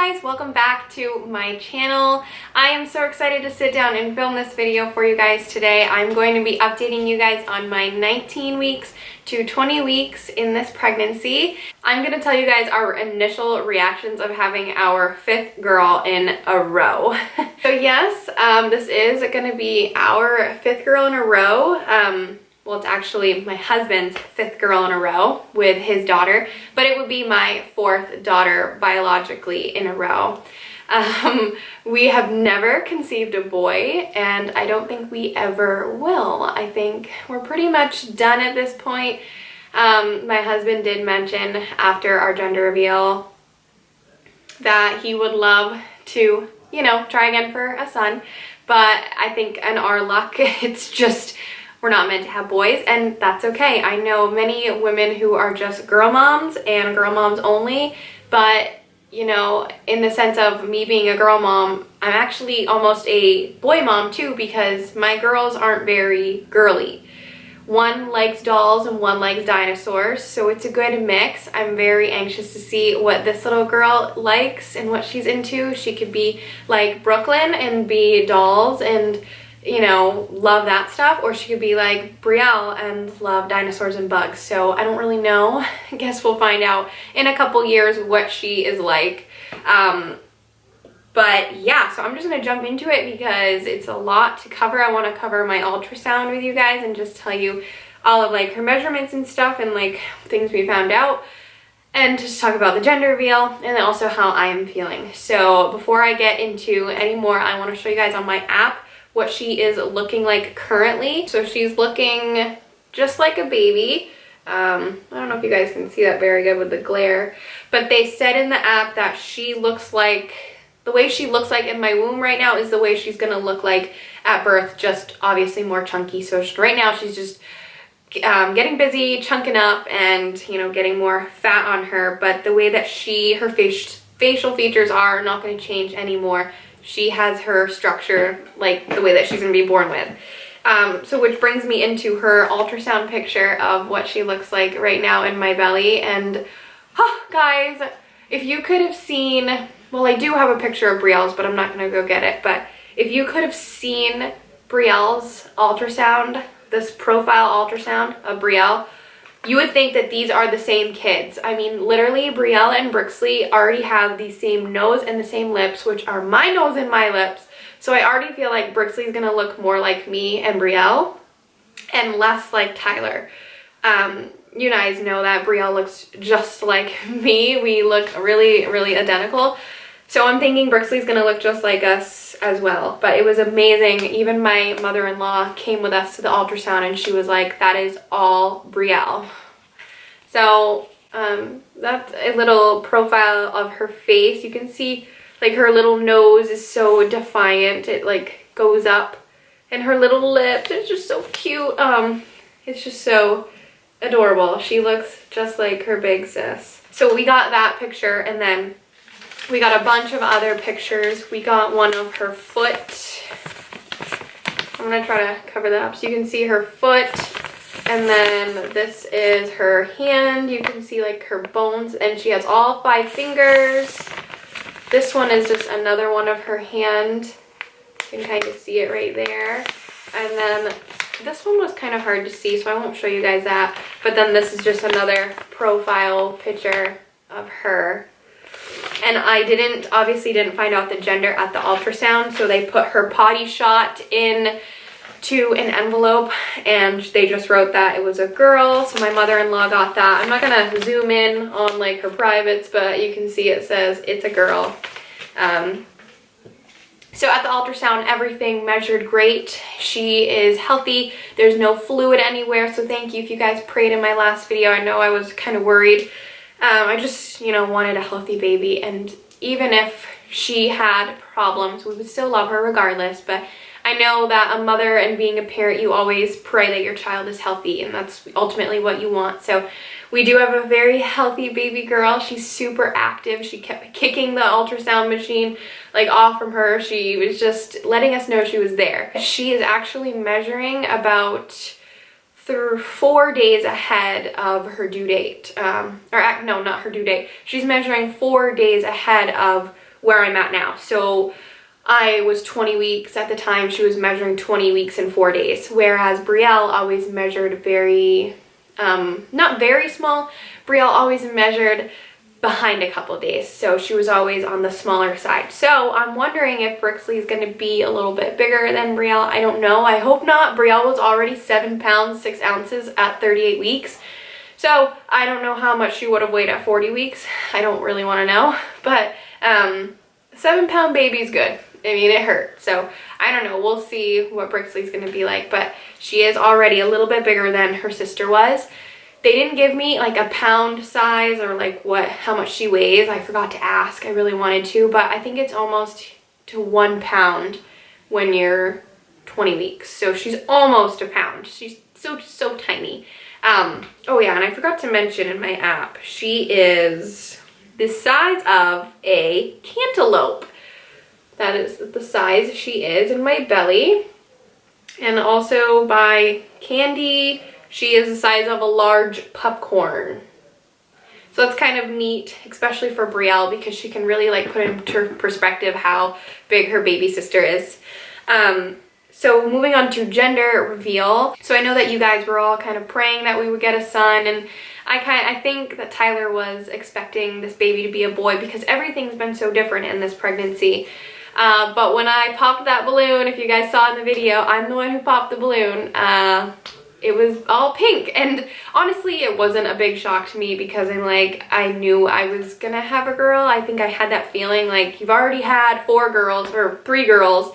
guys, welcome back to my channel. I am so excited to sit down and film this video for you guys today. I'm going to be updating you guys on my 19 weeks to 20 weeks in this pregnancy. I'm going to tell you guys our initial reactions of having our 5th girl in a row. So yes, this is going to be our 5th girl in a row. Well, it's actually my husband's 5th girl in a row with his daughter, but it would be my 4th daughter biologically in a row. We have never conceived a boy, and I don't think we ever will. I think we're pretty much done at this point. My husband did mention after our gender reveal that he would love to, you know, try again for a son, but I think in our luck, it's just we're not meant to have boys, and that's okay. I know many women who are just girl moms and girl moms only, but you know, in the sense of me being a girl mom, I'm actually almost a boy mom too, because my girls aren't very girly. One likes dolls and one likes dinosaurs, so it's a good mix. I'm very anxious to see what this little girl likes and what she's into. She could be like Brooklyn and be dolls and, you know, love that stuff, or she could be like Brielle and love dinosaurs and bugs. So I don't really know. I guess we'll find out in a couple years what she is like. But yeah, so I'm just gonna jump into it because it's a lot to cover. I want to cover my ultrasound with you guys and just tell you all of like her measurements and stuff and like things we found out, and just talk about the gender reveal and then also how I am feeling. So before I get into any more, I want to show you guys on my app what she is looking like currently. So she's looking just like a baby. I don't know if you guys can see that very good with the glare, but they said in the app that she looks like, the way she looks like in my womb right now is the way she's gonna look like at birth, just obviously more chunky. So right now she's just getting busy, chunking up, and you know, getting more fat on her, but the way that her facial features are not gonna change anymore. She has her structure like the way that she's gonna be born with. So which brings me into her ultrasound picture of what she looks like right now in my belly. And guys, if you could have seen, well, I do have a picture of Brielle's, but I'm not gonna go get it. But if you could have seen Brielle's ultrasound, this profile ultrasound of Brielle, you would think that these are the same kids. I mean, literally, Brielle and Brixley already have the same nose and the same lips, which are my nose and my lips. So I already feel like Brixley's gonna look more like me and Brielle and less like Tyler. You guys know that Brielle looks just like me. We look really, really identical. So I'm thinking Brixley's gonna look just like us as well. But it was amazing. Even my mother-in-law came with us to the ultrasound and she was like, that is all Brielle. So that's a little profile of her face. You can see like her little nose is so defiant. It like goes up, and her little lips, it's just so cute. It's just so adorable. She looks just like her big sis. So we got that picture, and then we got a bunch of other pictures. We got one of her foot. I'm gonna try to cover that up so you can see her foot. And then this is her hand. You can see like her bones, and she has all 5 fingers. This one is just another one of her hand. You can kind of see it right there. And then this one was kind of hard to see, so I won't show you guys that. But then this is just another profile picture of her. And I obviously didn't find out the gender at the ultrasound, so they put her potty shot in to an envelope, and they just wrote that it was a girl. So my mother-in-law got that. I'm not gonna zoom in on like her privates, but you can see it says it's a girl. So at the ultrasound, everything measured great. She is healthy. There's no fluid anywhere, so thank you if you guys prayed in my last video. I know I was kind of worried. I just, you know, wanted a healthy baby, and even if she had problems, we would still love her regardless. But I know that a mother and being a parent, you always pray that your child is healthy, and that's ultimately what you want. So we do have a very healthy baby girl. She's super active. She kept kicking the ultrasound machine like off from her. She was just letting us know she was there. She is actually measuring about 4 days ahead of her due date. No, not her due date. She's measuring 4 days ahead of where I'm at now. So I was 20 weeks at the time. She was measuring 20 weeks and 4 days, whereas Brielle always measured very, not very small. Brielle always measured behind a couple days, so she was always on the smaller side. So I'm wondering if Brixley is going to be a little bit bigger than Brielle. I don't know. I hope not. Brielle was already 7 pounds 6 ounces at 38 weeks. So I don't know how much she would have weighed at 40 weeks. I don't really want to know, but 7-pound baby's good. I mean, it hurt. So I don't know. We'll see what Brixley's going to be like, but she is already a little bit bigger than her sister was. They didn't give me like a pound size or like how much she weighs. I forgot to ask. I really wanted to, but I think it's almost to 1 pound when you're 20 weeks. So she's almost a pound. She's so tiny. Oh yeah, and I forgot to mention in my app, she is the size of a cantaloupe. That is the size she is in my belly. And also by Candy, she is the size of a large popcorn. So that's kind of neat, especially for Brielle, because she can really like put into perspective how big her baby sister is. So moving on to gender reveal. So I know that you guys were all kind of praying that we would get a son, and I think that Tyler was expecting this baby to be a boy because everything's been so different in this pregnancy. But when I popped that balloon, if you guys saw in the video, I'm the one who popped the balloon. It was all pink, and honestly it wasn't a big shock to me because I knew I was gonna have a girl. I think I had that feeling like you've already had 4 girls or 3 girls,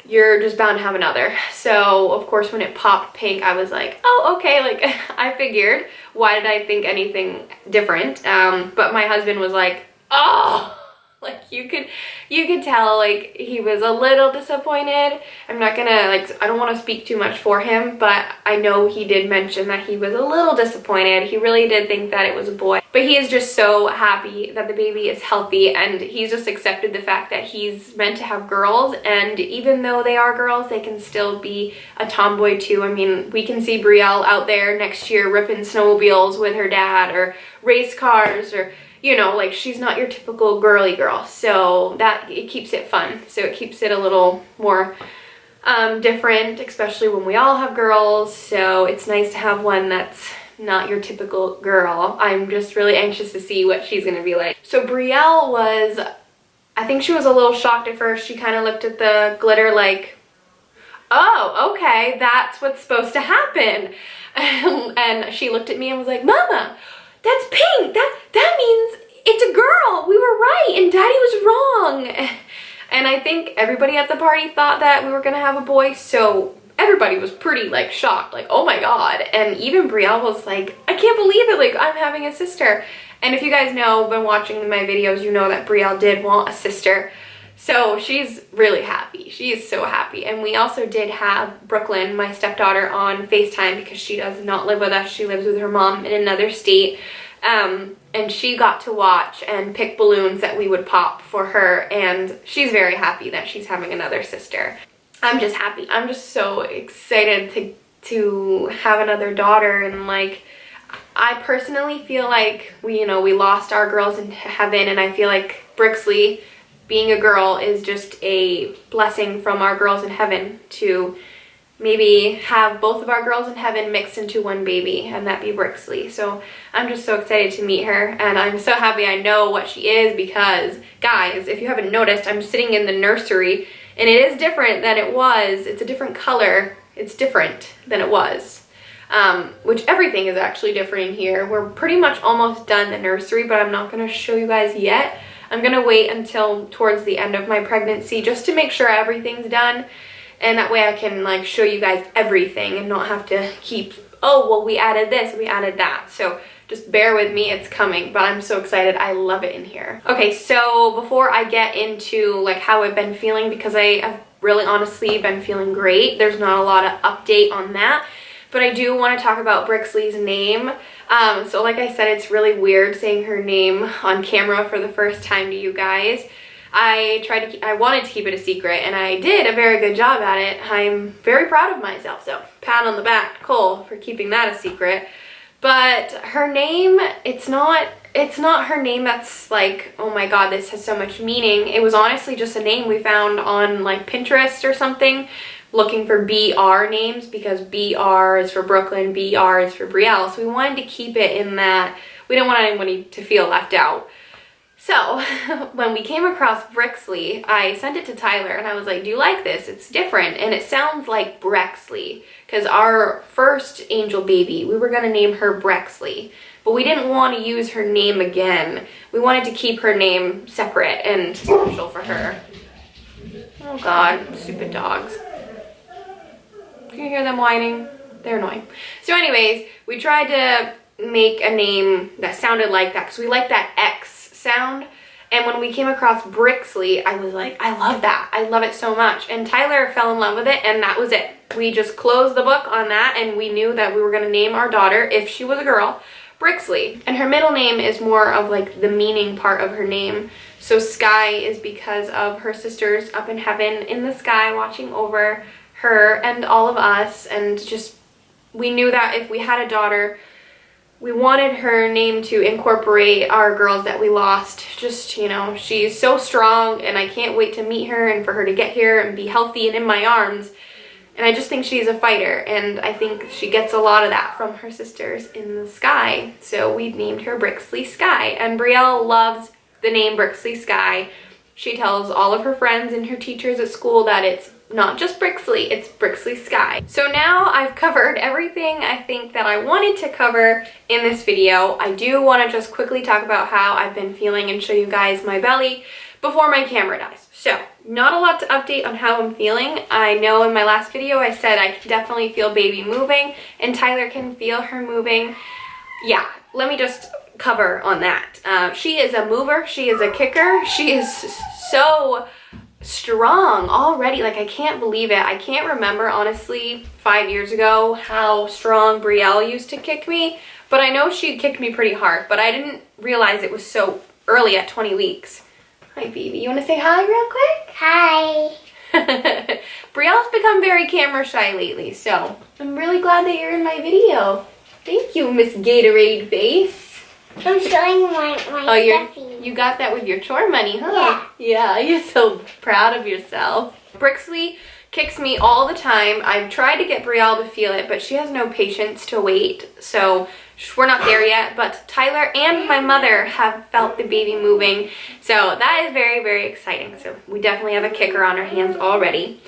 you're just bound to have another. So of course when it popped pink, I was like, oh okay, like I figured. Why did I think anything different? But my husband was like, oh, like you could tell like he was a little disappointed. I'm not gonna I don't want to speak too much for him, but I know he did mention that he was a little disappointed. He really did think that it was a boy, but he is just so happy that the baby is healthy, and he's just accepted the fact that he's meant to have girls, and even though they are girls, they can still be a tomboy too. I mean, we can see Brielle out there next year ripping snowmobiles with her dad or race cars, or you know, like she's not your typical girly girl. So that it keeps it fun. So it keeps it a little more different, especially when we all have girls. So it's nice to have one that's not your typical girl. I'm just really anxious to see what she's gonna be like. So Brielle was, I think she was a little shocked at first. She kind of looked at the glitter like, oh, okay, that's what's supposed to happen. And she looked at me and was like, Mama, that's pink. That means it's a girl. We were right and Daddy was wrong. And I think everybody at the party thought that we were gonna have a boy, so everybody was pretty like shocked, like, oh my God. And even Brielle was like, I can't believe it, like I'm having a sister. And if you guys know, been watching my videos, you know that Brielle did want a sister. So she's really happy. She is so happy. And we also did have Brooklyn, my stepdaughter, on FaceTime because she does not live with us. She lives with her mom in another state. And she got to watch and pick balloons that we would pop for her. And she's very happy that she's having another sister. I'm just happy. I'm just so excited to have another daughter. And like, I personally feel like we lost our girls in heaven. And I feel like Brixley, being a girl, is just a blessing from our girls in heaven to maybe have both of our girls in heaven mixed into one baby, and that be Brixley. So I'm just so excited to meet her, and I'm so happy I know what she is because, guys, if you haven't noticed, I'm sitting in the nursery, and it is different than it was. It's a different color. It's different than it was, which everything is actually different in here. We're pretty much almost done the nursery, but I'm not going to show you guys yet. I'm gonna wait until towards the end of my pregnancy just to make sure everything's done, and that way I can like show you guys everything and not have to keep, oh well, we added this, we added that. So just bear with me, it's coming, but I'm so excited. I love it in here. Okay, so before I get into like how I've been feeling, because I have really honestly been feeling great, there's not a lot of update on that, but I do want to talk about Brixley's name. So like I said, it's really weird saying her name on camera for the first time to you guys. I wanted to keep it a secret, and I did a very good job at it. I'm very proud of myself, so pat on the back, Cole, for keeping that a secret. But her name, it's not it's not her name that's like, oh my god, this has so much meaning. It was honestly just a name we found on like Pinterest or something, looking for BR names, because BR is for Brooklyn, BR is for Brielle. So we wanted to keep it in that. We didn't want anybody to feel left out. So when we came across Brixley, I sent it to Tyler and I was like, do you like this? It's different and it sounds like Brexley, because our first angel baby, we were going to name her Brexley, but we didn't want to use her name again. We wanted to keep her name separate and special for her. Oh god, stupid dogs. Can you hear them whining? They're annoying. So anyways, we tried to make a name that sounded like that because we like that X sound. And when we came across Brixley, I was like, I love that. I love it so much. And Tyler fell in love with it, and that was it. We just closed the book on that, and we knew that we were going to name our daughter, if she was a girl, Brixley. And her middle name is more of like the meaning part of her name. So Sky is because of her sisters up in heaven in the sky watching over her and all of us. And just, we knew that if we had a daughter, we wanted her name to incorporate our girls that we lost. Just, you know, she's so strong and I can't wait to meet her and for her to get here and be healthy and in my arms. And I just think she's a fighter, and I think she gets a lot of that from her sisters in the sky. So we named her Brixley Sky, and Brielle loves the name Brixley Sky. She tells all of her friends and her teachers at school that it's not just Brixley, it's Brixley Sky. So now I've covered everything I think that I wanted to cover in this video. I do want to just quickly talk about how I've been feeling and show you guys my belly before my camera dies. So, not a lot to update on how I'm feeling. I know in my last video I said I can definitely feel baby moving and Tyler can feel her moving. Yeah, let me just cover on that. She is a mover, she is a kicker, she is so strong already. Like, I can't believe it. I can't remember, honestly, 5 years ago how strong Brielle used to kick me, but I know she kicked me pretty hard, but I didn't realize it was so early at 20 weeks. Hi, baby. You want to say hi real quick? Hi. Brielle's become very camera shy lately, so I'm really glad that you're in my video. Thank you, Miss Gatorade Face. I'm showing my stuffy. You got that with your chore money, huh? Yeah, you're so proud of yourself. Brixley kicks me all the time. I've tried to get Brielle to feel it, but she has no patience to wait, so we're not there yet. But Tyler and my mother have felt the baby moving, so that is very, very exciting. So we definitely have a kicker on our hands already.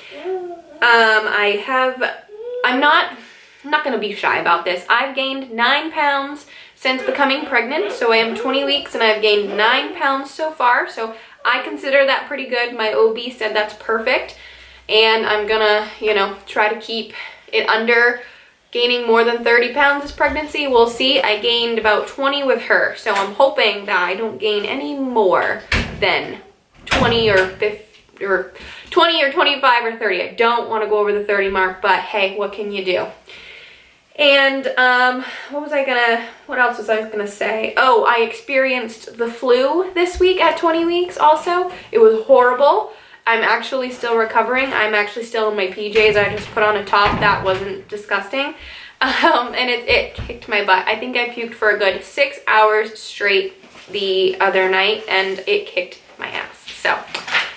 I'm not gonna be shy about this. I've gained 9 pounds since becoming pregnant, so I am 20 weeks and I've gained 9 pounds so far, so I consider that pretty good. My OB said that's perfect, and I'm gonna, you know, try to keep it under gaining more than 30 pounds this pregnancy. We'll see. I gained about 20 with her, so I'm hoping that I don't gain any more than 20 or 50 or 20 or 25 or 30. I don't want to go over the 30 mark, but hey, what can you do? And what else was I gonna say? Oh, I experienced the flu this week at 20 weeks also. It was horrible. I'm actually still recovering. I'm actually still in my PJs. I just put on a top. That wasn't disgusting. And it kicked my butt. I think I puked for a good 6 hours straight the other night, and it kicked my ass. So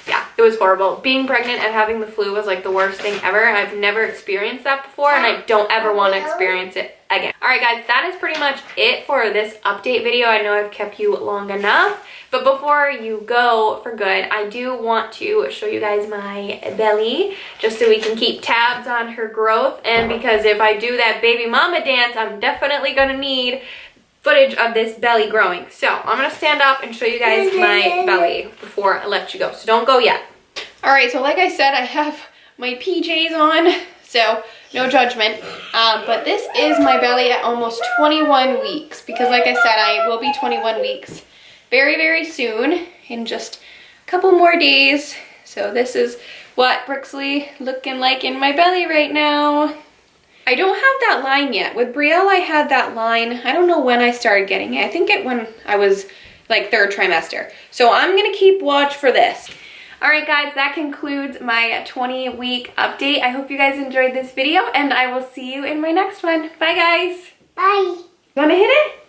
yeah, it was horrible. Being pregnant and having the flu was like the worst thing ever. I've never experienced that before, and I don't ever want to experience it again. All right, guys, that is pretty much it for this update video. I know I've kept you long enough, but before you go for good, I do want to show you guys my belly, just so we can keep tabs on her growth. And because if I do that baby mama dance, I'm definitely gonna need footage of this belly growing. So I'm gonna stand up and show you guys my belly before I let you go, so don't go yet. All right, so like I said, I have my PJs on, so no judgment, but this is my belly at almost 21 weeks, because like I said, I will be 21 weeks very, very soon, in just a couple more days. So this is what Brixley looking like in my belly right now. I don't have that line yet. With Brielle, I had that line. I don't know when I started getting it. I think when I was like 3rd trimester. So I'm gonna keep watch for this. All right, guys, that concludes my 20-week update. I hope you guys enjoyed this video, and I will see you in my next one. Bye, guys. Bye. You wanna hit it?